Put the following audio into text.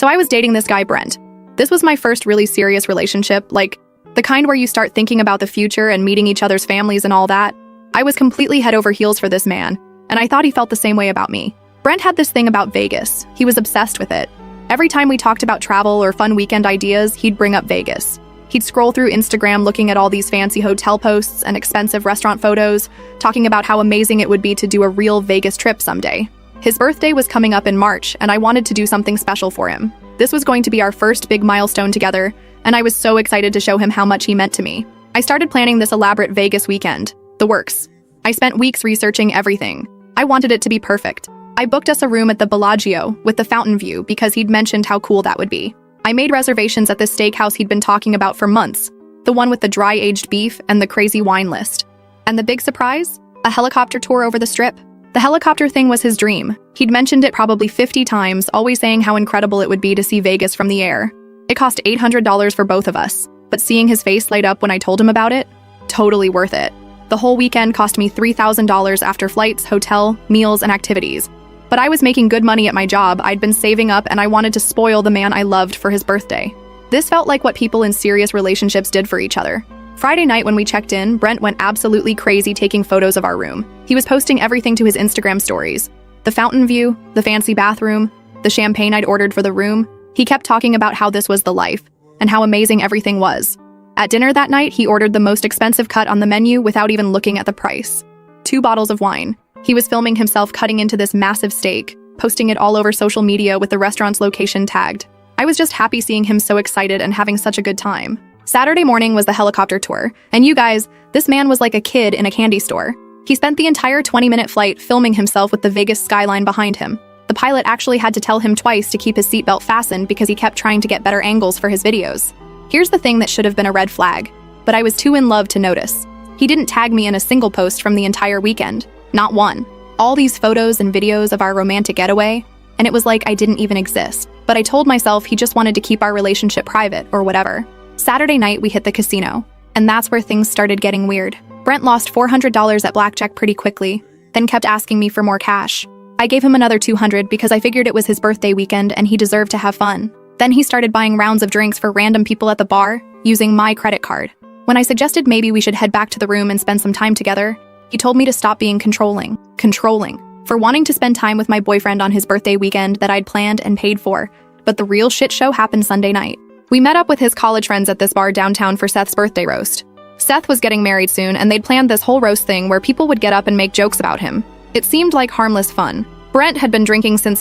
So I was dating this guy, Brent. This was my first really serious relationship, like the kind where you start thinking about the future and meeting each other's families and all that. I was completely head over heels for this man, and I thought he felt the same way about me. Brent had this thing about Vegas. He was obsessed with it. Every time we talked about travel or fun weekend ideas, he'd bring up Vegas. He'd scroll through Instagram looking at all these fancy hotel posts and expensive restaurant photos, talking about how amazing it would be to do a real Vegas trip someday. His birthday was coming up in March, and I wanted to do something special for him. This was going to be our first big milestone together, and I was so excited to show him how much he meant to me. I started planning this elaborate Vegas weekend, the works. I spent weeks researching everything. I wanted it to be perfect. I booked us a room at the Bellagio with the fountain view because he'd mentioned how cool that would be. I made reservations at this steakhouse he'd been talking about for months, the one with the dry-aged beef and the crazy wine list. And the big surprise? A helicopter tour over the Strip. The helicopter thing was his dream. He'd mentioned it probably 50 times, always saying how incredible it would be to see Vegas from the air. It cost $800 for both of us, but seeing his face light up when I told him about it? Totally worth it. The whole weekend cost me $3,000 after flights, hotel, meals, and activities. But I was making good money at my job, I'd been saving up, and I wanted to spoil the man I loved for his birthday. This felt like what people in serious relationships did for each other. Friday night when we checked in, Brent went absolutely crazy taking photos of our room. He was posting everything to his Instagram stories. The fountain view, the fancy bathroom, the champagne I'd ordered for the room. He kept talking about how this was the life, and how amazing everything was. At dinner that night, he ordered the most expensive cut on the menu without even looking at the price. 2 bottles of wine. He was filming himself cutting into this massive steak, posting it all over social media with the restaurant's location tagged. I was just happy seeing him so excited and having such a good time. Saturday morning was the helicopter tour, and you guys, this man was like a kid in a candy store. He spent the entire 20-minute flight filming himself with the Vegas skyline behind him. The pilot actually had to tell him twice to keep his seatbelt fastened because he kept trying to get better angles for his videos. Here's the thing that should have been a red flag, but I was too in love to notice. He didn't tag me in a single post from the entire weekend. Not one. All these photos and videos of our romantic getaway, and it was like I didn't even exist. But I told myself he just wanted to keep our relationship private or whatever. Saturday night, we hit the casino, and that's where things started getting weird. Brent lost $400 at blackjack pretty quickly, then kept asking me for more cash. I gave him another $200 because I figured it was his birthday weekend and he deserved to have fun. Then he started buying rounds of drinks for random people at the bar, using my credit card. When I suggested maybe we should head back to the room and spend some time together, he told me to stop being controlling, for wanting to spend time with my boyfriend on his birthday weekend that I'd planned and paid for. But the real shit show happened Sunday night. We met up with his college friends at this bar downtown for Seth's birthday roast. Seth was getting married soon, and they'd planned this whole roast thing where people would get up and make jokes about him. It seemed like harmless fun. Brent had been drinking since